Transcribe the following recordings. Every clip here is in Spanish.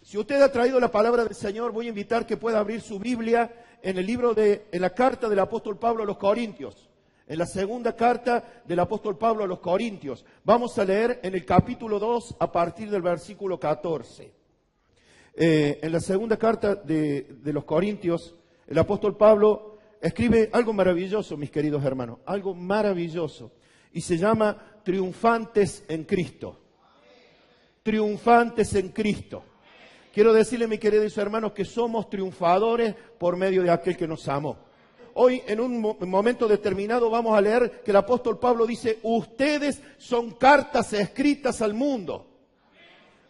Si usted ha traído la palabra del Señor, voy a invitar que pueda abrir su Biblia en en la carta del apóstol Pablo a los Corintios. En la segunda carta del apóstol Pablo a los Corintios. Vamos a leer en el capítulo 2 a partir del versículo 14. En la segunda carta de los Corintios, el apóstol Pablo escribe algo maravilloso, mis queridos hermanos, algo maravilloso. Y se llama triunfantes en Cristo. Triunfantes en Cristo. Quiero decirle, mis queridos hermanos, que somos triunfadores por medio de aquel que nos amó. Hoy, en un momento determinado, vamos a leer que el apóstol Pablo dice, ustedes son cartas escritas al mundo.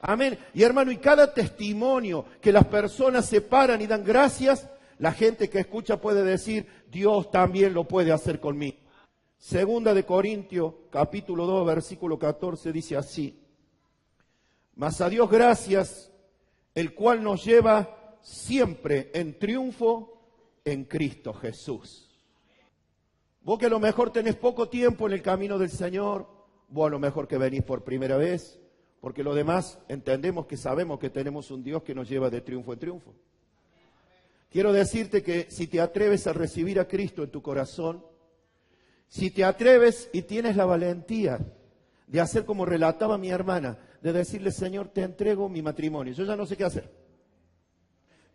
Amén. Y hermano, y cada testimonio que las personas se paran y dan gracias, la gente que escucha puede decir, Dios también lo puede hacer conmigo. Segunda de Corintios, capítulo 2, versículo 14, dice así. Mas a Dios gracias, el cual nos lleva siempre en triunfo en Cristo Jesús. Vos que a lo mejor tenés poco tiempo en el camino del Señor, vos a lo mejor que venís por primera vez, porque lo demás entendemos que sabemos que tenemos un Dios que nos lleva de triunfo en triunfo. Quiero decirte que si te atreves a recibir a Cristo en tu corazón, si te atreves y tienes la valentía de hacer como relataba mi hermana, de decirle, Señor, te entrego mi matrimonio, yo ya no sé qué hacer.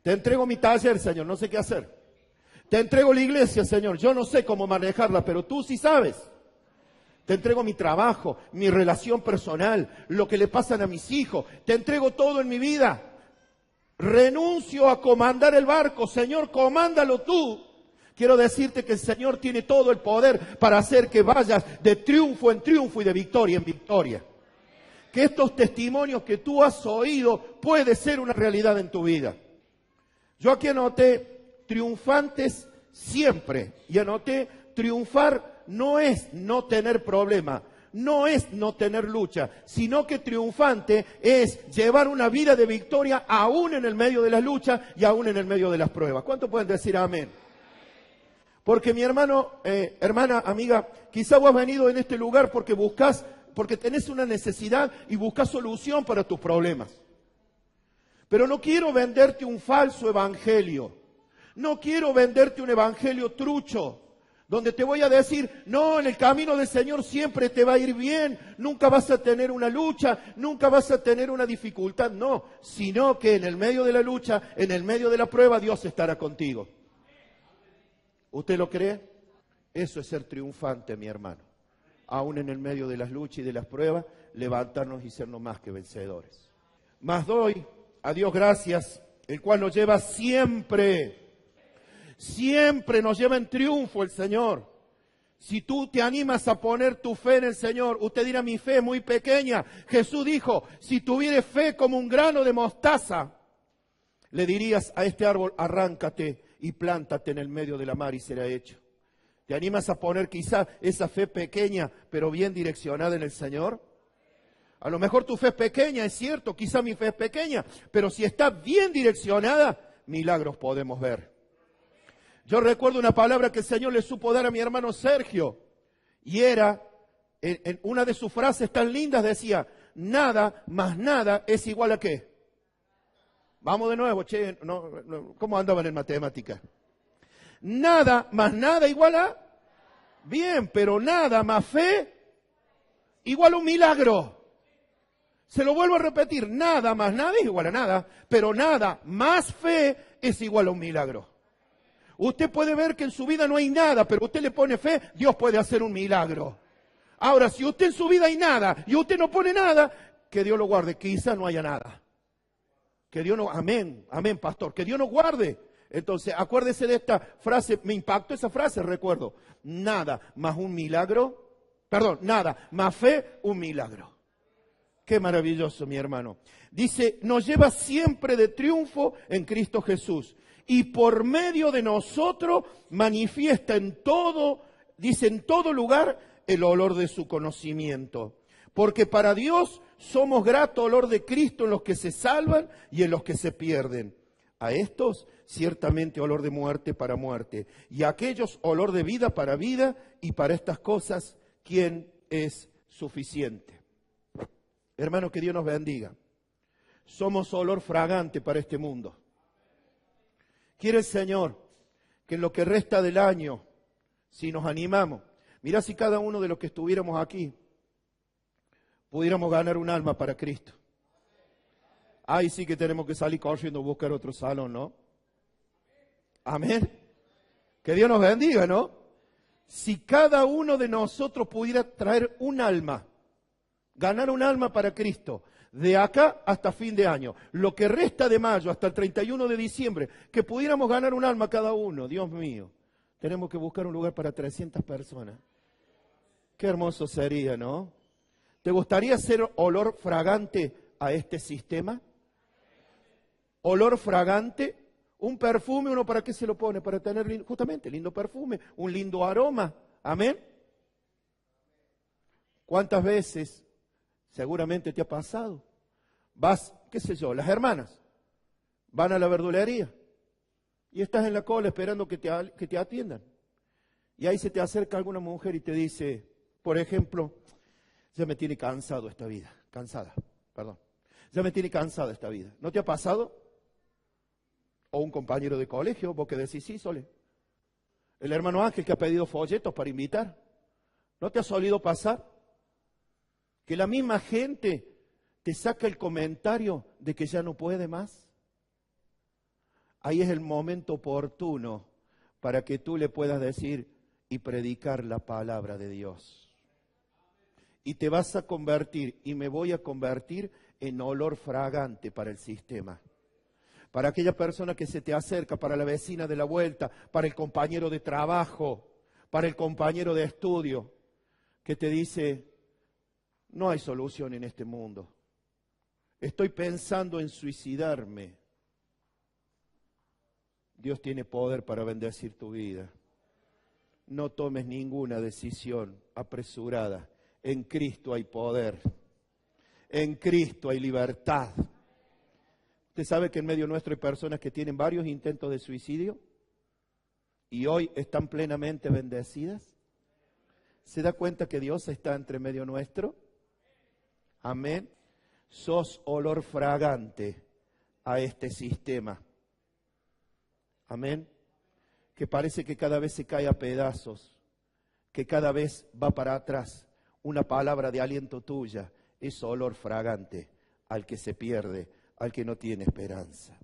Te entrego mi taller, Señor, no sé qué hacer. Te entrego la iglesia, Señor, yo no sé cómo manejarla, pero tú sí sabes. Te entrego mi trabajo, mi relación personal, lo que le pasan a mis hijos. Te entrego todo en mi vida. Renuncio a comandar el barco, Señor, comándalo tú. Quiero decirte que el Señor tiene todo el poder para hacer que vayas de triunfo en triunfo y de victoria en victoria. Que estos testimonios que tú has oído puede ser una realidad en tu vida. Yo aquí anoté triunfantes siempre y anoté triunfar no es no tener problema, no es no tener lucha, sino que triunfante es llevar una vida de victoria aún en el medio de las luchas y aún en el medio de las pruebas. ¿Cuántos pueden decir amén? Porque mi hermano, hermana, amiga, quizá vos has venido en este lugar porque tenés una necesidad y buscas solución para tus problemas. Pero no quiero venderte un falso evangelio. No quiero venderte un evangelio trucho, donde te voy a decir, no, en el camino del Señor siempre te va a ir bien, nunca vas a tener una lucha, nunca vas a tener una dificultad. No, sino que en el medio de la lucha, en el medio de la prueba, Dios estará contigo. ¿Usted lo cree? Eso es ser triunfante, mi hermano. Aún en el medio de las luchas y de las pruebas, levantarnos y sernos más que vencedores. Mas doy a Dios gracias, el cual nos lleva siempre nos lleva en triunfo el Señor. Si tú te animas a poner tu fe en el Señor, usted dirá, mi fe es muy pequeña. Jesús dijo, si tuvieres fe como un grano de mostaza, le dirías a este árbol, arráncate y plántate en el medio de la mar y será hecho. ¿Te animas a poner quizá esa fe pequeña, pero bien direccionada en el Señor? A lo mejor tu fe es pequeña, es cierto, quizá mi fe es pequeña, pero si está bien direccionada, milagros podemos ver. Yo recuerdo una palabra que el Señor le supo dar a mi hermano Sergio, y era, en una de sus frases tan lindas decía, nada más nada es igual a ¿qué? Vamos de nuevo, che, ¿cómo andaban en matemática? Nada más nada igual a, bien, pero nada más fe igual a un milagro. Se lo vuelvo a repetir, nada más nada es igual a nada, pero nada más fe es igual a un milagro. Usted puede ver que en su vida no hay nada, pero usted le pone fe, Dios puede hacer un milagro. Ahora, si usted en su vida hay nada y usted no pone nada, que Dios lo guarde, quizá no haya nada. Que Dios no, amén, amén, pastor, que Dios nos guarde. Entonces, acuérdese de esta frase, me impactó esa frase, recuerdo. Nada más un milagro, nada más fe, un milagro. Qué maravilloso, mi hermano. Dice, nos lleva siempre de triunfo en Cristo Jesús. Y por medio de nosotros manifiesta en todo, dice, en todo lugar, el olor de su conocimiento. Porque para Dios somos grato olor de Cristo en los que se salvan y en los que se pierden. A estos, ciertamente olor de muerte para muerte. Y a aquellos, olor de vida para vida. Y para estas cosas, ¿quién es suficiente? Hermano, que Dios nos bendiga. somos olor fragante para este mundo. Quiere el Señor que en lo que resta del año, si nos animamos, mirá si cada uno de los que estuviéramos aquí pudiéramos ganar un alma para Cristo. Ahí sí que tenemos que salir corriendo a buscar otro salón, ¿no? Amén. Que Dios nos bendiga, ¿no? Si cada uno de nosotros pudiera traer un alma, ganar un alma para Cristo, de acá hasta fin de año, lo que resta de mayo hasta el 31 de diciembre, que pudiéramos ganar un alma cada uno, Dios mío, tenemos que buscar un lugar para 300 personas. Qué hermoso sería, ¿no? ¿Te gustaría ser olor fragante a este sistema? Olor fragante, un perfume, ¿uno para qué se lo pone? Para tener justamente lindo perfume, un lindo aroma. Amén. ¿Cuántas veces seguramente te ha pasado? Vas, qué sé yo, las hermanas van a la verdulería y estás en la cola esperando que te atiendan. Y ahí se te acerca alguna mujer y te dice, por ejemplo, ya me tiene cansado esta vida, ya me tiene cansada esta vida. ¿No te ha pasado? O un compañero de colegio, vos que decís, sí, Sole. El hermano Ángel que ha pedido folletos para invitar. ¿No te ha solido pasar? Que la misma gente te saca el comentario de que ya no puede más. Ahí es el momento oportuno para que tú le puedas decir y predicar la palabra de Dios. Y te vas a convertir, y me voy a convertir en olor fragante para el sistema. Para aquella persona que se te acerca, para la vecina de la vuelta, para el compañero de trabajo, para el compañero de estudio, que te dice, no hay solución en este mundo. Estoy pensando en suicidarme. Dios tiene poder para bendecir tu vida. No tomes ninguna decisión apresurada. En Cristo hay poder. En Cristo hay libertad. ¿Usted sabe que en medio nuestro hay personas que tienen varios intentos de suicidio y hoy están plenamente bendecidas? ¿Se da cuenta que Dios está entre medio nuestro? Amén. Sos olor fragante a este sistema. Amén. Que parece que cada vez se cae a pedazos, que cada vez va para atrás. Una palabra de aliento tuya es olor fragante al que se pierde, al que no tiene esperanza.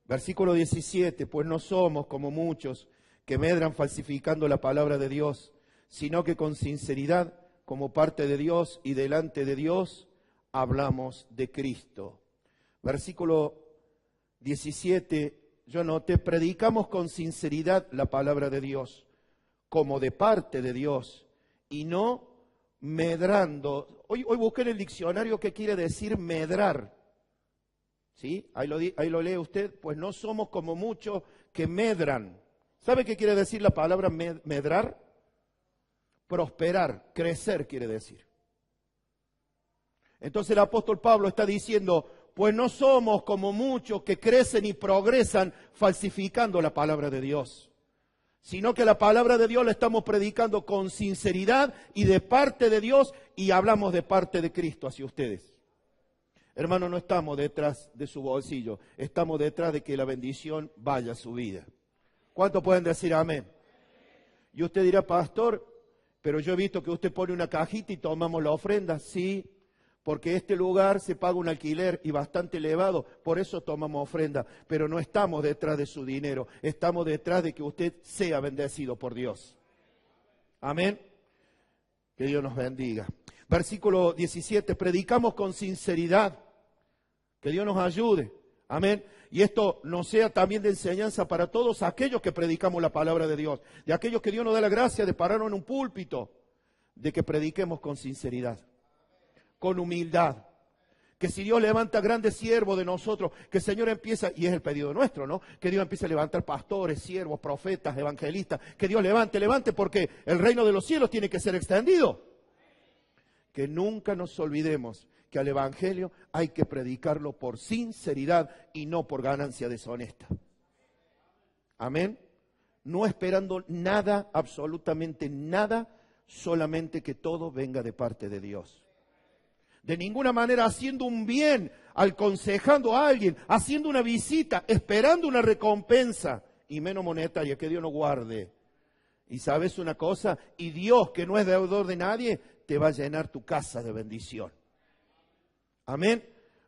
Versículo 17, pues no somos como muchos que medran falsificando la palabra de Dios, sino que con sinceridad, como parte de Dios y delante de Dios, hablamos de Cristo. Versículo 17, yo noté, predicamos con sinceridad la palabra de Dios, como de parte de Dios, y no medrando. Hoy busqué en el diccionario qué quiere decir medrar. ¿Sí? Ahí lo lee usted. Pues no somos como muchos que medran. ¿Sabe qué quiere decir la palabra medrar? Prosperar, crecer quiere decir. Entonces el apóstol Pablo está diciendo, pues no somos como muchos que crecen y progresan falsificando la palabra de Dios, sino que la palabra de Dios la estamos predicando con sinceridad y de parte de Dios, y hablamos de parte de Cristo hacia ustedes. Hermano, no estamos detrás de su bolsillo, estamos detrás de que la bendición vaya a su vida. ¿Cuántos pueden decir amén? Y usted dirá, pastor, pero yo he visto que usted pone una cajita y tomamos la ofrenda. Sí, porque este lugar se paga un alquiler y bastante elevado, por eso tomamos ofrenda. Pero no estamos detrás de su dinero, estamos detrás de que usted sea bendecido por Dios. Amén. Que Dios nos bendiga. Versículo 17, predicamos con sinceridad. Que Dios nos ayude. Amén. Y esto nos sea también de enseñanza para todos aquellos que predicamos la palabra de Dios. De aquellos que Dios nos da la gracia de pararnos en un púlpito. De que prediquemos con sinceridad. Con humildad. Que si Dios levanta grandes siervos de nosotros, que el Señor empieza, y es el pedido nuestro, ¿no? Que Dios empiece a levantar pastores, siervos, profetas, evangelistas. Que Dios levante, porque el reino de los cielos tiene que ser extendido. Que nunca nos olvidemos que al Evangelio hay que predicarlo por sinceridad y no por ganancia deshonesta. Amén. No esperando nada, absolutamente nada, solamente que todo venga de parte de Dios. de ninguna manera haciendo un bien, aconsejando a alguien, haciendo una visita, esperando una recompensa, y menos monetaria, que Dios nos guarde. Y sabes una cosa, y Dios, que no es deudor de nadie, te va a llenar tu casa de bendición. Amén.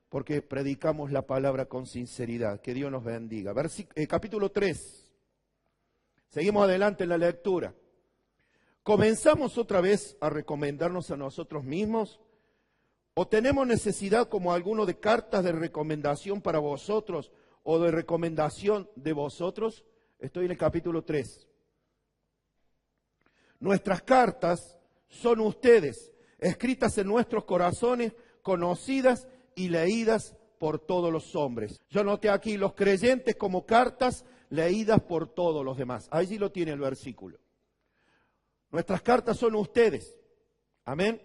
Porque predicamos la palabra con sinceridad. Que Dios nos bendiga. Capítulo 3. Seguimos adelante en la lectura. ¿Comenzamos otra vez a recomendarnos a nosotros mismos? ¿O tenemos necesidad, como alguno, de cartas de recomendación para vosotros o de recomendación de vosotros? Estoy en el capítulo 3. Nuestras cartas son ustedes, escritas en nuestros corazones, conocidas y leídas por todos los hombres. Yo noté aquí los creyentes como cartas leídas por todos los demás. Allí lo tiene el versículo. Nuestras cartas son ustedes. Amén.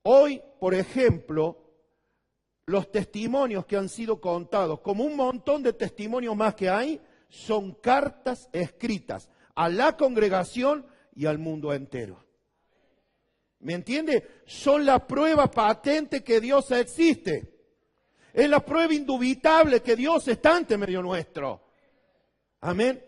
Hoy, por ejemplo, los testimonios que han sido contados, como un montón de testimonios más que hay, son cartas escritas a la congregación y al mundo entero. ¿Me entiende? Son la prueba patente que Dios existe. Es la prueba indubitable que Dios está ante medio nuestro. Amén.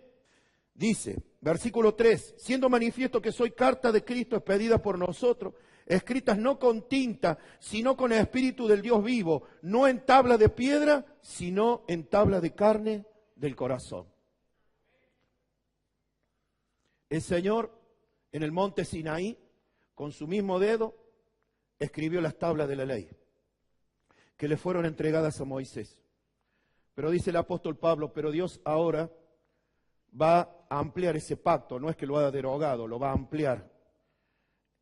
Dice, versículo 3, siendo manifiesto que soy carta de Cristo expedida por nosotros, escritas no con tinta, sino con el Espíritu del Dios vivo, no en tabla de piedra, sino en tabla de carne del corazón. El Señor, en el monte Sinaí, con su mismo dedo, escribió las tablas de la ley, que le fueron entregadas a Moisés. Pero dice el apóstol Pablo, pero Dios ahora va a ampliar ese pacto, no es que lo haya derogado, lo va a ampliar.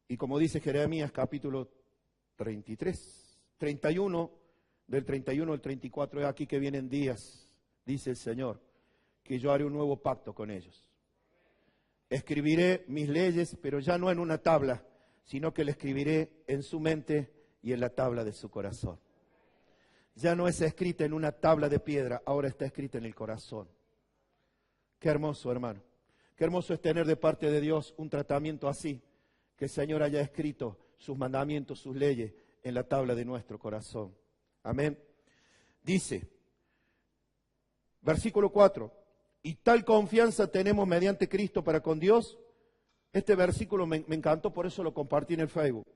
Y como dice Jeremías capítulo 31, del 31 al 34, es aquí que vienen días, dice el Señor, que yo haré un nuevo pacto con ellos. Escribiré mis leyes, pero ya no en una tabla, sino que le escribiré en su mente y en la tabla de su corazón. Ya no es escrita en una tabla de piedra, ahora está escrita en el corazón. Qué hermoso, hermano. Qué hermoso es tener de parte de Dios un tratamiento así, que el Señor haya escrito sus mandamientos, sus leyes en la tabla de nuestro corazón. Amén. Dice, versículo 4, y tal confianza tenemos mediante Cristo para con Dios. Este versículo me encantó, por eso lo compartí en el Facebook.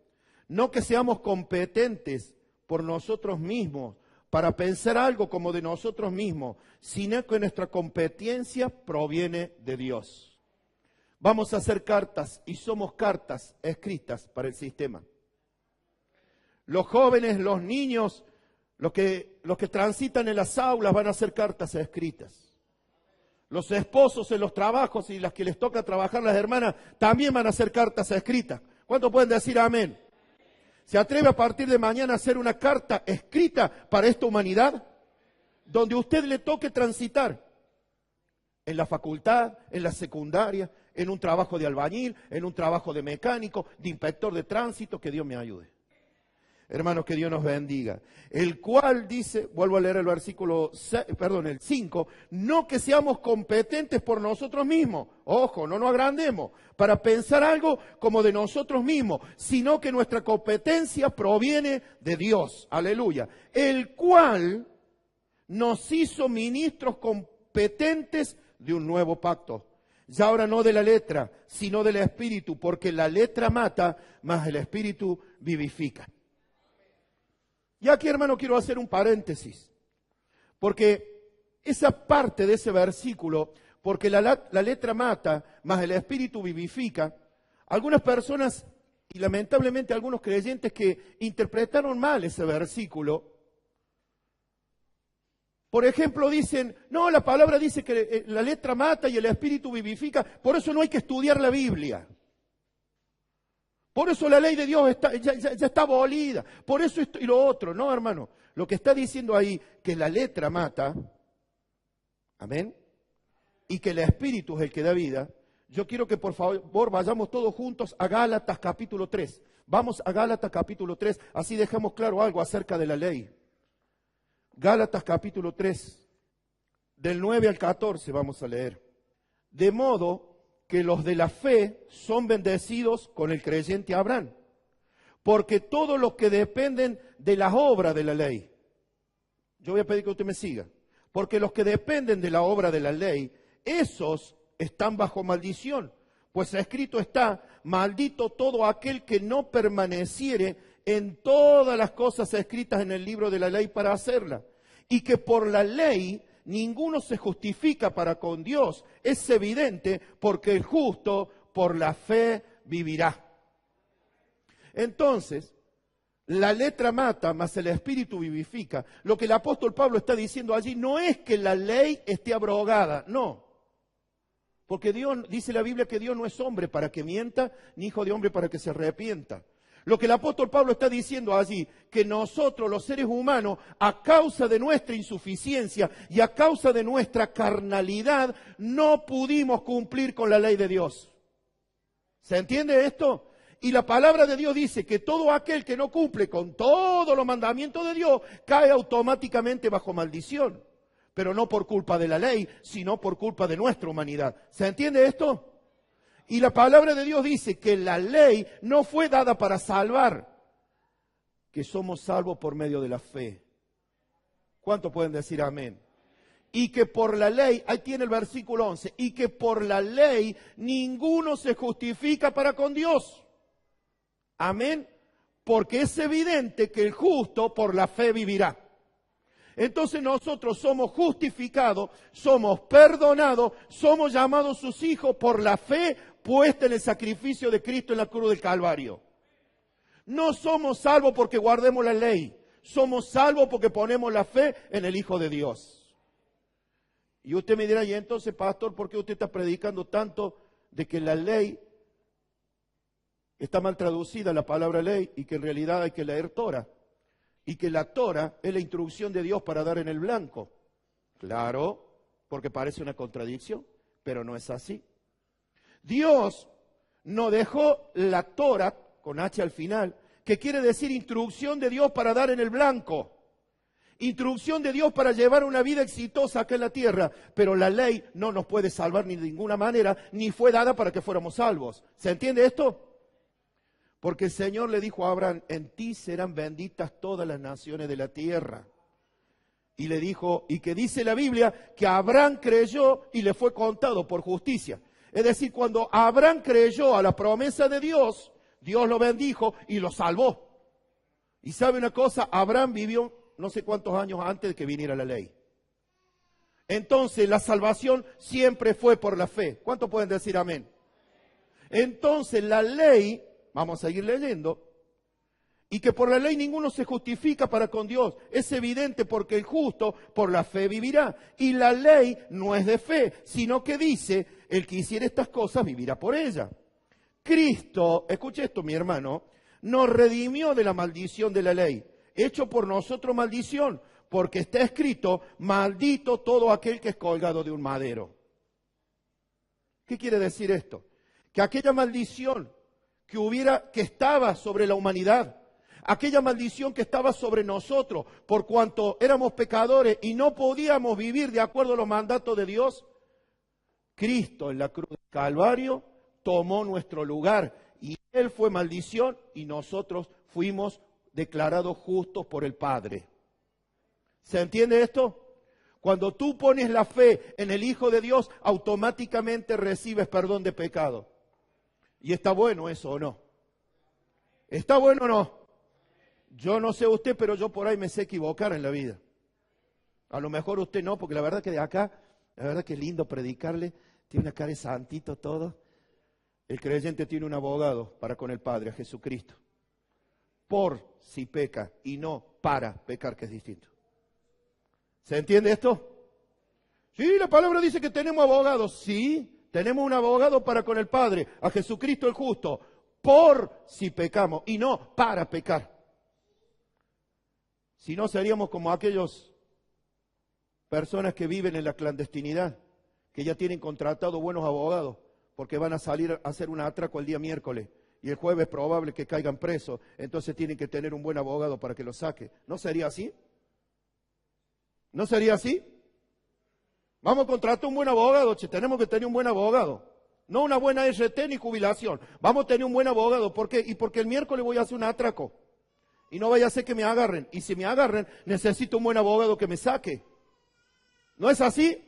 No que seamos competentes por nosotros mismos para pensar algo como de nosotros mismos, sino que nuestra competencia proviene de Dios. Vamos a hacer cartas y somos cartas escritas para el sistema. Los jóvenes, los niños, los que transitan en las aulas van a hacer cartas escritas. Los esposos en los trabajos y las que les toca trabajar las hermanas también van a hacer cartas escritas. ¿Cuántos pueden decir amén? ¿Se atreve a partir de mañana a hacer una carta escrita para esta humanidad? Donde a usted le toque transitar. En la facultad, en la secundaria, en un trabajo de albañil, en un trabajo de mecánico, de inspector de tránsito, que Dios me ayude. Hermanos, que Dios nos bendiga. El cual dice, vuelvo a leer el versículo, el 5, no que seamos competentes por nosotros mismos, ojo, no nos agrandemos, para pensar algo como de nosotros mismos, sino que nuestra competencia proviene de Dios, aleluya, el cual nos hizo ministros competentes de un nuevo pacto. Ya ahora no de la letra, sino del Espíritu, porque la letra mata, mas el Espíritu vivifica. Y aquí, hermano, quiero hacer un paréntesis, porque esa parte de ese versículo, porque la letra mata, mas el Espíritu vivifica, algunas personas, y lamentablemente algunos creyentes que interpretaron mal ese versículo, por ejemplo dicen, no, la palabra dice que la letra mata y el Espíritu vivifica, por eso no hay que estudiar la Biblia. Por eso la ley de Dios ya está abolida. Por eso esto y lo otro. No, hermano. Lo que está diciendo ahí, que la letra mata. Amén. Y que el Espíritu es el que da vida. Yo quiero que por favor vayamos todos juntos a Gálatas capítulo 3. Vamos a Gálatas capítulo 3. Así dejamos claro algo acerca de la ley. Gálatas capítulo 3. Del 9 al 14 vamos a leer. De modo que los de la fe son bendecidos con el creyente Abraham. porque todos los que dependen de las obras de la ley, yo voy a pedir que usted me siga, porque los que dependen de la obra de la ley, esos están bajo maldición, pues escrito está, maldito todo aquel que no permaneciere en todas las cosas escritas en el libro de la ley para hacerla, y que por la ley ninguno se justifica para con Dios, es evidente, porque el justo por la fe vivirá. Entonces, la letra mata, mas el espíritu vivifica. Lo que el apóstol Pablo está diciendo allí no es que la ley esté abrogada, no. Porque Dios, dice la Biblia que Dios no es hombre para que mienta, ni hijo de hombre para que se arrepienta. Lo que el apóstol Pablo está diciendo allí, que nosotros los seres humanos, a causa de nuestra insuficiencia y a causa de nuestra carnalidad, no pudimos cumplir con la ley de Dios. ¿Se entiende esto? Y la palabra de Dios dice que todo aquel que no cumple con todos los mandamientos de Dios cae automáticamente bajo maldición. Pero no por culpa de la ley, sino por culpa de nuestra humanidad. ¿Se entiende esto? Y la palabra de Dios dice que la ley no fue dada para salvar, que somos salvos por medio de la fe. ¿Cuántos pueden decir amén? Y que por la ley, ahí tiene el versículo 11, y que por la ley ninguno se justifica para con Dios. Amén. Porque es evidente que el justo por la fe vivirá. Entonces nosotros somos justificados, somos perdonados, somos llamados sus hijos por la fe puesta en el sacrificio de Cristo en la cruz del Calvario. No somos salvos porque guardemos la ley, somos salvos porque ponemos la fe en el Hijo de Dios. Y usted me dirá, y entonces, pastor, ¿por qué usted está predicando tanto de que la ley está mal traducida, la palabra ley, y que en realidad hay que leer Torah? Y que la Torah es la instrucción de Dios para dar en el blanco. Claro, porque parece una contradicción, pero no es así. Dios no dejó la Torah, con H al final, que quiere decir instrucción de Dios para dar en el blanco. Instrucción de Dios para llevar una vida exitosa acá en la tierra. Pero la ley no nos puede salvar ni de ninguna manera, ni fue dada para que fuéramos salvos. ¿Se entiende esto? Porque el Señor le dijo a Abraham, en ti serán benditas todas las naciones de la tierra. Y le dijo, y que dice la Biblia, que Abraham creyó y le fue contado por justicia. Es decir, cuando Abraham creyó a la promesa de Dios, Dios lo bendijo y lo salvó. Y sabe una cosa, Abraham vivió no sé cuántos años antes de que viniera la ley. Entonces la salvación siempre fue por la fe. ¿Cuántos pueden decir amén? Entonces la ley, vamos a seguir leyendo, y que por la ley ninguno se justifica para con Dios. Es evidente porque el justo por la fe vivirá. Y la ley no es de fe, sino que dice, el que hiciera estas cosas vivirá por ella. Cristo, escuche esto mi hermano, nos redimió de la maldición de la ley, hecho por nosotros maldición, porque está escrito, maldito todo aquel que es colgado de un madero. ¿Qué quiere decir esto? Que aquella maldición que estaba sobre la humanidad, aquella maldición que estaba sobre nosotros, por cuanto éramos pecadores y no podíamos vivir de acuerdo a los mandatos de Dios, Cristo en la cruz del Calvario tomó nuestro lugar y Él fue maldición y nosotros fuimos declarados justos por el Padre. ¿Se entiende esto? Cuando tú pones la fe en el Hijo de Dios, automáticamente recibes perdón de pecado. ¿Y está bueno eso o no? ¿Está bueno o no? Yo no sé usted, pero yo por ahí me sé equivocar en la vida. A lo mejor usted no, porque la verdad que de acá, la verdad que es lindo predicarle, tiene una cara de santito todo. El creyente tiene un abogado para con el Padre, a Jesucristo. Por si peca y no para pecar, que es distinto. ¿Se entiende esto? Sí, la palabra dice que tenemos abogados. Sí, tenemos un abogado para con el Padre, a Jesucristo el justo, por si pecamos y no para pecar. Si no, seríamos como aquellas personas que viven en la clandestinidad, que ya tienen contratado buenos abogados, porque van a salir a hacer un atraco el día miércoles, y el jueves es probable que caigan presos, entonces tienen que tener un buen abogado para que los saque. ¿No sería así? ¿No sería así? Vamos a contratar un buen abogado, tenemos que tener un buen abogado. No una buena RT ni jubilación. Vamos a tener un buen abogado. ¿Por qué? Y porque el miércoles voy a hacer un atraco. Y no vaya a ser que me agarren. Y si me agarren, necesito un buen abogado que me saque. ¿No es así?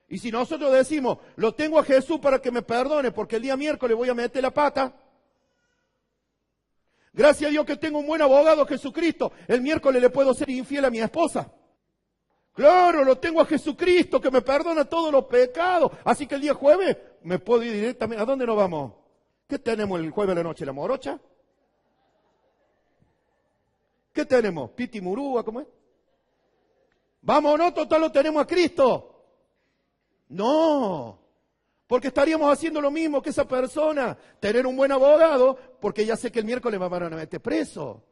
Y si nosotros decimos, lo tengo a Jesús para que me perdone, porque el día miércoles voy a meter la pata. Gracias a Dios que tengo un buen abogado, Jesucristo. El miércoles le puedo ser infiel a mi esposa. Claro, lo tengo a Jesucristo que me perdona todos los pecados. Así que el día jueves me puedo ir directamente. ¿A dónde nos vamos? ¿Qué tenemos el jueves de la noche? ¿La morocha? ¿Qué tenemos? ¿Piti Murúa? ¿Cómo es? Vámonos, total lo tenemos a Cristo. No, porque estaríamos haciendo lo mismo que esa persona. Tener un buen abogado, porque ya sé que el miércoles me van a meter preso.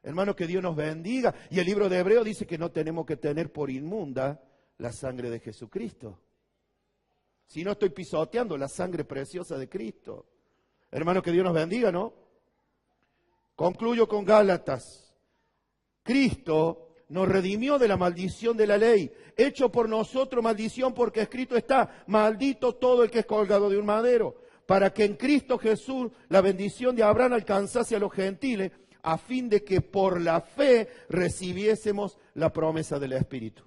Hermano, que Dios nos bendiga. Y el libro de Hebreos dice que no tenemos que tener por inmunda la sangre de Jesucristo. Si no estoy pisoteando la sangre preciosa de Cristo. Hermano, que Dios nos bendiga, ¿no? Concluyo con Gálatas. Cristo nos redimió de la maldición de la ley, hecho por nosotros maldición, porque escrito está, maldito todo el que es colgado de un madero, para que en Cristo Jesús la bendición de Abraham alcanzase a los gentiles, a fin de que por la fe recibiésemos la promesa del Espíritu.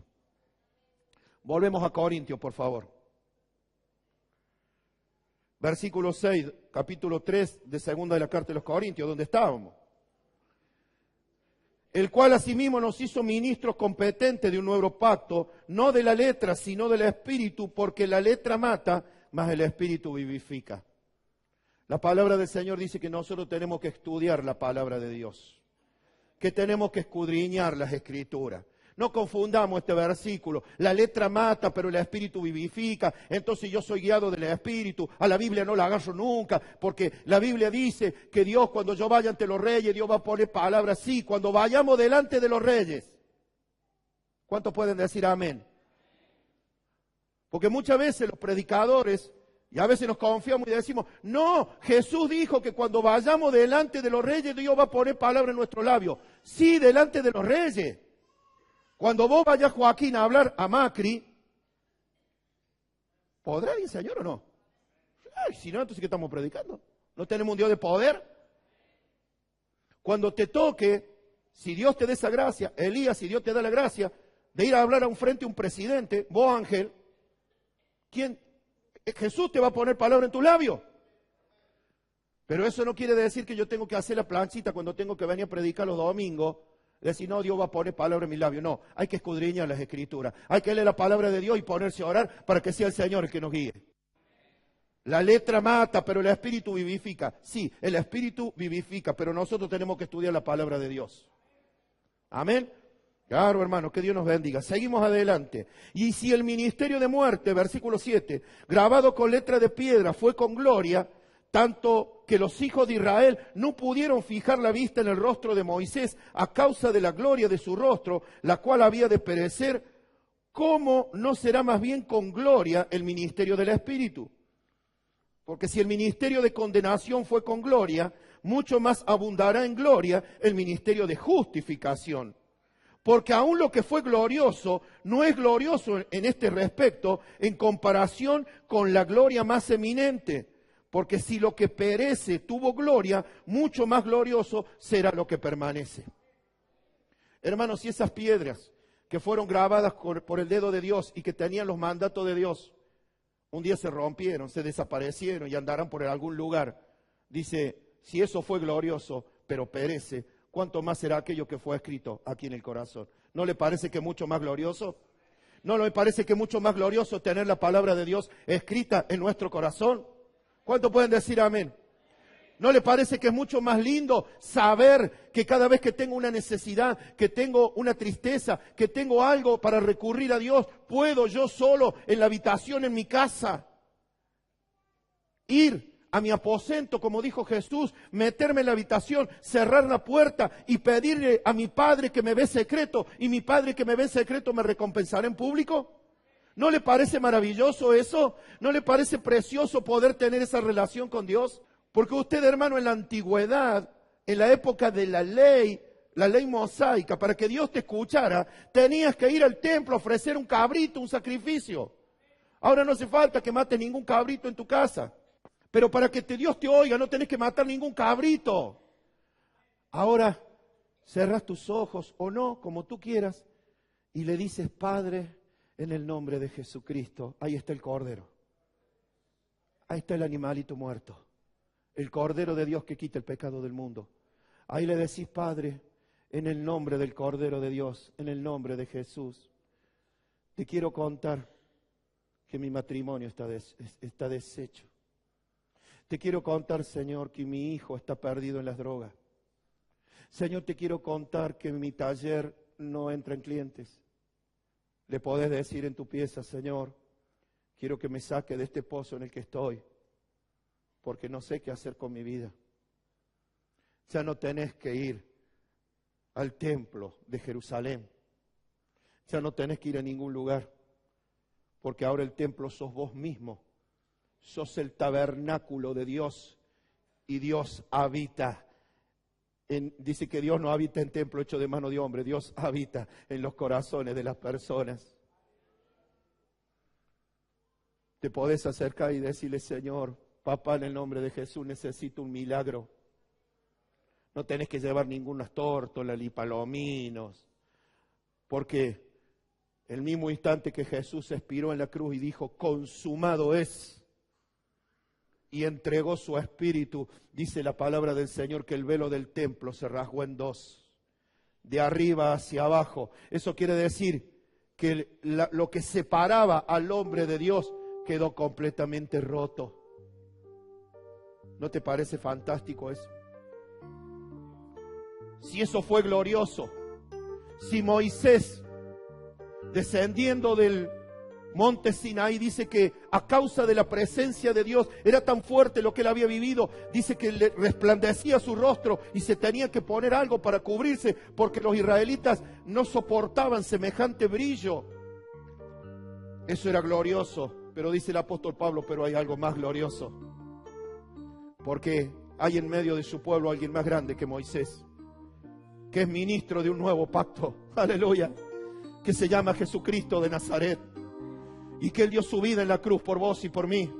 Volvemos a Corintios, por favor. Versículo 6, capítulo 3 de segunda de la carta de los Corintios, donde estábamos. El cual asimismo nos hizo ministros competentes de un nuevo pacto, no de la letra, sino del Espíritu, porque la letra mata, mas el Espíritu vivifica. La palabra del Señor dice que nosotros tenemos que estudiar la palabra de Dios, que tenemos que escudriñar las Escrituras. No confundamos este versículo. La letra mata, pero el Espíritu vivifica. Entonces yo soy guiado del Espíritu. A la Biblia no la agarro nunca, porque la Biblia dice que Dios, cuando yo vaya ante los reyes, Dios va a poner palabras. Sí, cuando vayamos delante de los reyes. ¿Cuántos pueden decir amén? Porque muchas veces los predicadores, y a veces nos confiamos y decimos, no, Jesús dijo que cuando vayamos delante de los reyes, Dios va a poner palabras en nuestro labio. Sí, delante de los reyes. Cuando vos vayas, Joaquín, a hablar a Macri, ¿podrá el Señor o no? Ay, si no, entonces ¿qué estamos predicando? ¿No tenemos un Dios de poder? Cuando te toque, si Dios te da esa gracia, Elías, si Dios te da la gracia, de ir a hablar a un frente a un presidente, vos ángel, ¿quién? Jesús te va a poner palabra en tu labio. Pero eso no quiere decir que yo tengo que hacer la planchita cuando tengo que venir a predicar los domingos. Decir, no, Dios va a poner palabra en mi labio. No, hay que escudriñar las Escrituras. Hay que leer la palabra de Dios y ponerse a orar para que sea el Señor el que nos guíe. La letra mata, pero el Espíritu vivifica. Sí, el Espíritu vivifica, pero nosotros tenemos que estudiar la palabra de Dios. Amén. Claro, hermano, que Dios nos bendiga. Seguimos adelante. Y si el ministerio de muerte, versículo 7, grabado con letra de piedra, fue con gloria, tanto que los hijos de Israel no pudieron fijar la vista en el rostro de Moisés a causa de la gloria de su rostro, la cual había de perecer, ¿cómo no será más bien con gloria el ministerio del Espíritu? Porque si el ministerio de condenación fue con gloria, mucho más abundará en gloria el ministerio de justificación. Porque aún lo que fue glorioso no es glorioso en este respecto en comparación con la gloria más eminente. Porque si lo que perece tuvo gloria, mucho más glorioso será lo que permanece. Hermanos, si esas piedras que fueron grabadas por el dedo de Dios y que tenían los mandatos de Dios, un día se rompieron, se desaparecieron y andarán por algún lugar. Dice, si eso fue glorioso, pero perece, ¿cuánto más será aquello que fue escrito aquí en el corazón? ¿No le parece que mucho más glorioso? ¿No le parece que mucho más glorioso tener la palabra de Dios escrita en nuestro corazón? ¿Cuánto pueden decir amén? ¿No le parece que es mucho más lindo saber que cada vez que tengo una necesidad, que tengo una tristeza, que tengo algo para recurrir a Dios, puedo yo solo en la habitación en mi casa ir a mi aposento, como dijo Jesús, meterme en la habitación, cerrar la puerta y pedirle a mi Padre que me ve secreto, y mi Padre que me ve secreto me recompensará en público? ¿No le parece maravilloso eso? ¿No le parece precioso poder tener esa relación con Dios? Porque usted, hermano, en la antigüedad, en la época de la ley mosaica, para que Dios te escuchara, tenías que ir al templo a ofrecer un cabrito, un sacrificio. Ahora no hace falta que mates ningún cabrito en tu casa. Pero para que Dios te oiga no tenés que matar ningún cabrito. Ahora cerrás tus ojos o no, como tú quieras, y le dices: Padre, en el nombre de Jesucristo, ahí está el Cordero. Ahí está el animalito muerto. El Cordero de Dios que quita el pecado del mundo. Ahí le decís: Padre, en el nombre del Cordero de Dios, en el nombre de Jesús, te quiero contar que mi matrimonio está deshecho. Te quiero contar, Señor, que mi hijo está perdido en las drogas. Señor, te quiero contar que mi taller no entra en clientes. Le podés decir en tu pieza: Señor, quiero que me saque de este pozo en el que estoy, porque no sé qué hacer con mi vida. Ya no tenés que ir al templo de Jerusalén. Ya no tenés que ir a ningún lugar, porque ahora el templo sos vos mismo. Sos el tabernáculo de Dios y Dios habita. Dice que Dios no habita en templo hecho de mano de hombre. Dios habita en los corazones de las personas. Te podés acercar y decirle: Señor, papá, en el nombre de Jesús necesito un milagro. No tenés que llevar ninguna tórtola ni palominos, porque el mismo instante que Jesús expiró en la cruz y dijo: consumado es, y entregó su espíritu, dice la palabra del Señor que el velo del templo se rasgó en dos, de arriba hacia abajo. Eso quiere decir que lo que separaba al hombre de Dios quedó completamente roto. ¿No te parece fantástico eso? Si eso fue glorioso, si Moisés, descendiendo del monte Sinaí, dice que a causa de la presencia de Dios era tan fuerte lo que él había vivido, dice que le resplandecía su rostro y se tenía que poner algo para cubrirse, porque los israelitas no soportaban semejante brillo. Eso era glorioso, pero dice el apóstol Pablo: pero hay algo más glorioso, porque hay en medio de su pueblo alguien más grande que Moisés, que es ministro de un nuevo pacto, aleluya, que se llama Jesucristo de Nazaret, y que Él dio su vida en la cruz por vos y por mí,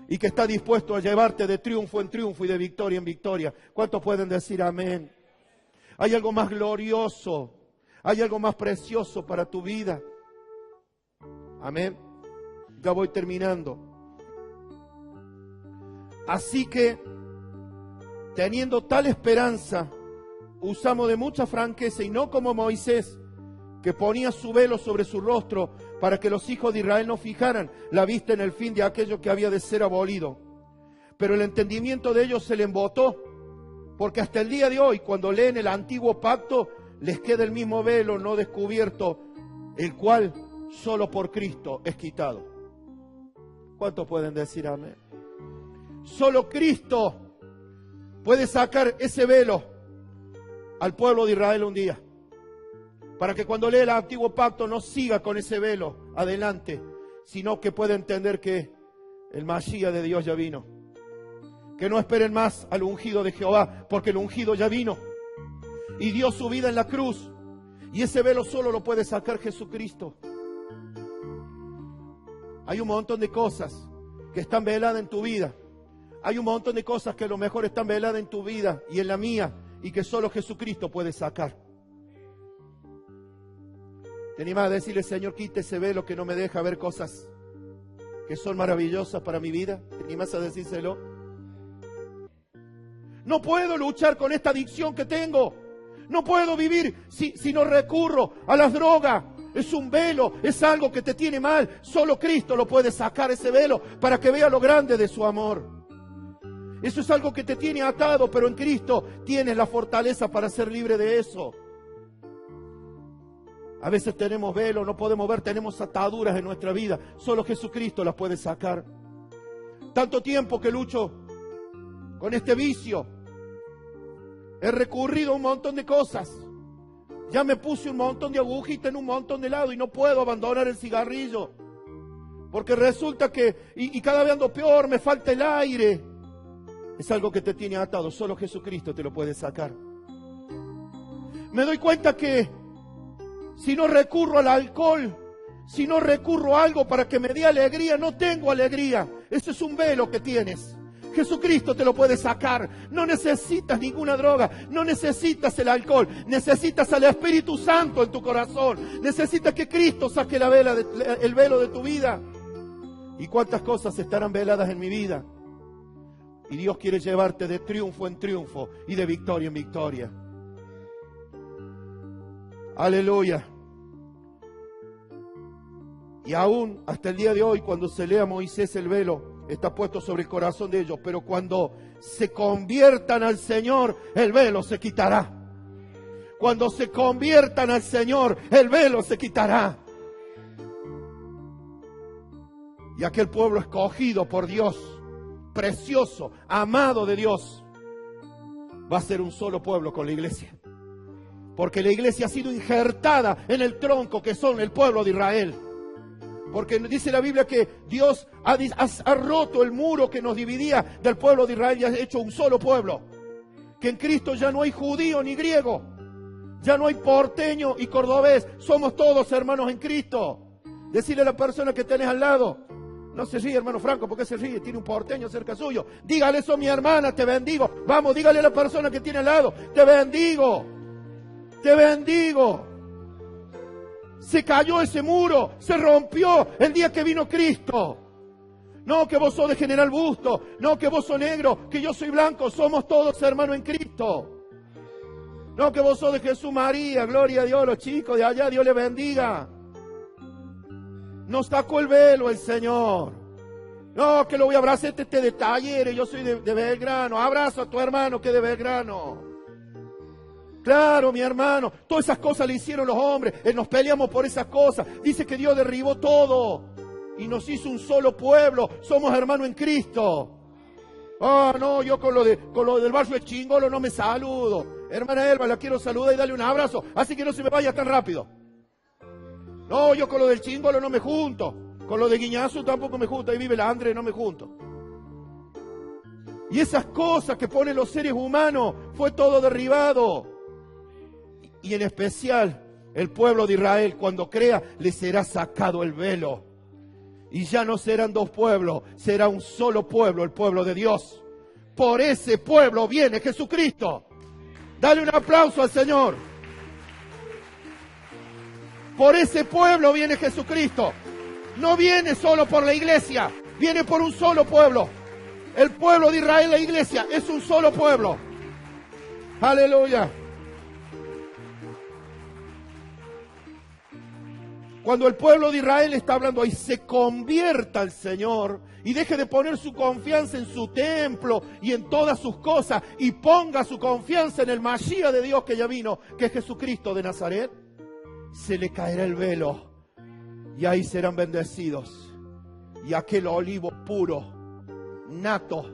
y que está dispuesto a llevarte de triunfo en triunfo y de victoria en victoria. ¿Cuántos pueden decir amén? Hay algo más glorioso, hay algo más precioso para tu vida. Amén. Ya voy terminando. Así que, teniendo tal esperanza, usamos de mucha franqueza, y no como Moisés, que ponía su velo sobre su rostro para que los hijos de Israel no fijaran la vista en el fin de aquello que había de ser abolido. Pero el entendimiento de ellos se le embotó, porque hasta el día de hoy, cuando leen el antiguo pacto, les queda el mismo velo no descubierto, el cual solo por Cristo es quitado. ¿Cuántos pueden decir amén? Solo Cristo puede sacar ese velo al pueblo de Israel un día, para que cuando lee el antiguo pacto no siga con ese velo adelante, sino que pueda entender que el Mashiach de Dios ya vino. Que no esperen más al ungido de Jehová, porque el ungido ya vino y dio su vida en la cruz, y ese velo solo lo puede sacar Jesucristo. Hay un montón de cosas que están veladas en tu vida. Hay un montón de cosas que a lo mejor están veladas en tu vida y en la mía, y que solo Jesucristo puede sacar. ¿Te animás a decirle: Señor, quita ese velo que no me deja ver cosas que son maravillosas para mi vida? ¿Te animás a decírselo? No puedo luchar con esta adicción que tengo. No puedo vivir si no recurro a las drogas. Es un velo, es algo que te tiene mal. Solo Cristo lo puede sacar, ese velo, para que vea lo grande de su amor. Eso es algo que te tiene atado, pero en Cristo tienes la fortaleza para ser libre de eso. A veces tenemos velo, no podemos ver, tenemos ataduras en nuestra vida. Solo Jesucristo las puede sacar. Tanto tiempo que lucho con este vicio. He recurrido a un montón de cosas. Ya me puse un montón de agujitas en un montón de lados y no puedo abandonar el cigarrillo. Porque resulta que, y cada vez ando peor, me falta el aire. Es algo que te tiene atado, solo Jesucristo te lo puede sacar. Me doy cuenta que si no recurro al alcohol, si no recurro a algo para que me dé alegría, no tengo alegría. Eso es un velo que tienes. Jesucristo te lo puede sacar. No necesitas ninguna droga, no necesitas el alcohol, necesitas al Espíritu Santo en tu corazón. Necesitas que Cristo saque el velo de tu vida. ¿Y cuántas cosas estarán veladas en mi vida? Y Dios quiere llevarte de triunfo en triunfo y de victoria en victoria. Aleluya. Y aún hasta el día de hoy, cuando se lea a Moisés, el velo está puesto sobre el corazón de ellos. Pero cuando se conviertan al Señor, el velo se quitará. Cuando se conviertan al Señor, el velo se quitará. Y aquel pueblo escogido por Dios, precioso, amado de Dios, va a ser un solo pueblo con la iglesia. Porque la iglesia ha sido injertada en el tronco que son el pueblo de Israel. Porque dice la Biblia que Dios ha roto el muro que nos dividía del pueblo de Israel y ha hecho un solo pueblo. Que en Cristo ya no hay judío ni griego. Ya no hay porteño y cordobés. Somos todos hermanos en Cristo. Decirle a la persona que tenés al lado. No se ríe, hermano Franco, ¿por qué se ríe? Tiene un porteño cerca suyo. Dígale eso a mi hermana, te bendigo. Vamos, dígale a la persona que tiene al lado, te bendigo. Te bendigo. Se cayó ese muro, se rompió el día que vino Cristo. No que vos sos de General Busto, no que vos sos negro, que yo soy blanco, somos todos hermanos en Cristo. No que vos sos de Jesús María, gloria a Dios, los chicos de allá, Dios les bendiga. Nos sacó el velo el Señor. No, que lo voy a abrazar este de Talleres, yo soy de Belgrano. Abrazo a tu hermano que es de Belgrano. Claro, mi hermano, todas esas cosas le hicieron los hombres. Nos peleamos por esas cosas. Dice que Dios derribó todo y nos hizo un solo pueblo. Somos hermanos en Cristo. Ah, no, yo con lo del barrio de Chingolo no me saludo. Hermana Elba, la quiero saludar y darle un abrazo. Así que no se me vaya tan rápido. No, yo con lo del Chingolo no me junto. Con lo de Guiñazo tampoco me junto. Ahí vive la Andre, no me junto. Y esas cosas que ponen los seres humanos, fue todo derribado. Y en especial, el pueblo de Israel, cuando crea, le será sacado el velo. Y ya no serán dos pueblos, será un solo pueblo, el pueblo de Dios. Por ese pueblo viene Jesucristo. Dale un aplauso al Señor. Por ese pueblo viene Jesucristo. No viene solo por la iglesia, viene por un solo pueblo. El pueblo de Israel, la iglesia, es un solo pueblo. Aleluya. Cuando el pueblo de Israel está hablando ahí, se convierta al Señor y deje de poner su confianza en su templo y en todas sus cosas y ponga su confianza en el Mashiach de Dios que ya vino, que es Jesucristo de Nazaret, se le caerá el velo y ahí serán bendecidos. Y aquel olivo puro, nato,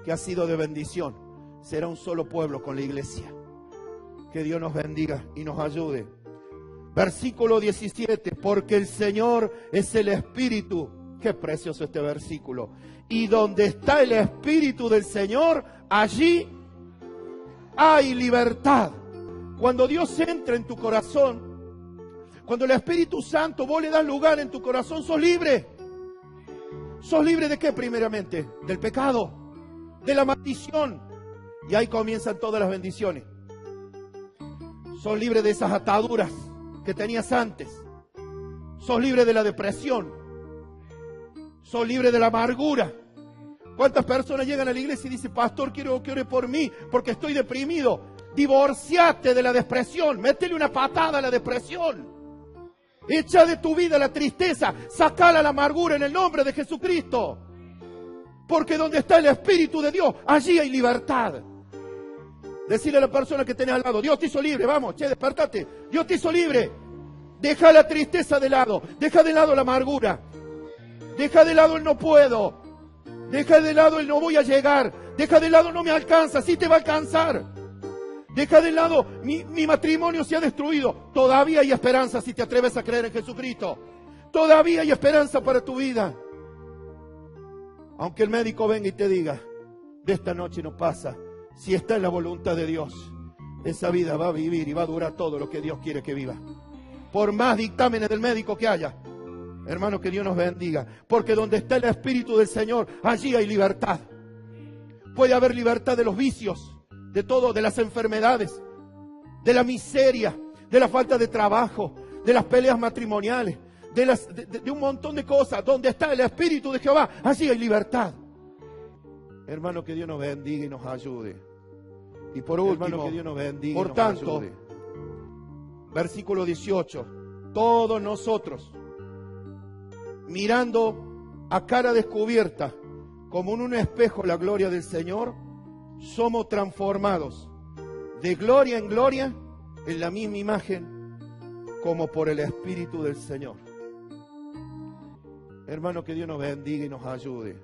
que ha sido de bendición, será un solo pueblo con la iglesia. Que Dios nos bendiga y nos ayude. Versículo 17, porque el Señor es el Espíritu. Qué precioso este versículo. Y donde está el Espíritu del Señor, allí hay libertad. Cuando Dios entra en tu corazón, cuando el Espíritu Santo vos le das lugar en tu corazón, sos libre. ¿Sos libre de qué primeramente? Del pecado, de la maldición. Y ahí comienzan todas las bendiciones. Sos libre de esas ataduras que tenías antes. Sos libre de la depresión. Sos libre de la amargura. ¿Cuántas personas llegan a la iglesia y dicen, pastor, quiero que ore por mí porque estoy deprimido? Divorciate de la depresión. Métele una patada a la depresión. Echa de tu vida la tristeza. Sacala la amargura en el nombre de Jesucristo. Porque donde está el Espíritu de Dios, allí hay libertad. Decirle a la persona que tenés al lado, Dios te hizo libre, vamos, despertate. Dios te hizo libre. Deja la tristeza de lado. Deja de lado la amargura. Deja de lado el no puedo. Deja de lado el no voy a llegar. Deja de lado no me alcanza, sí te va a alcanzar. Deja de lado mi matrimonio se ha destruido. Todavía hay esperanza si te atreves a creer en Jesucristo. Todavía hay esperanza para tu vida. Aunque el médico venga y te diga, de esta noche no pasa. Si está en la voluntad de Dios, esa vida va a vivir y va a durar todo lo que Dios quiere que viva. Por más dictámenes del médico que haya, hermano, que Dios nos bendiga. Porque donde está el Espíritu del Señor, allí hay libertad. Puede haber libertad de los vicios, de todo, de las enfermedades, de la miseria, de la falta de trabajo, de las peleas matrimoniales, de un montón de cosas. Donde está el Espíritu de Jehová, allí hay libertad. Hermano, que Dios nos bendiga y nos ayude. Y por último, hermano, que Dios nos bendiga por tanto, versículo 18, todos nosotros, mirando a cara descubierta, como en un espejo la gloria del Señor, somos transformados de gloria en gloria en la misma imagen, como por el Espíritu del Señor. Hermano, que Dios nos bendiga y nos ayude.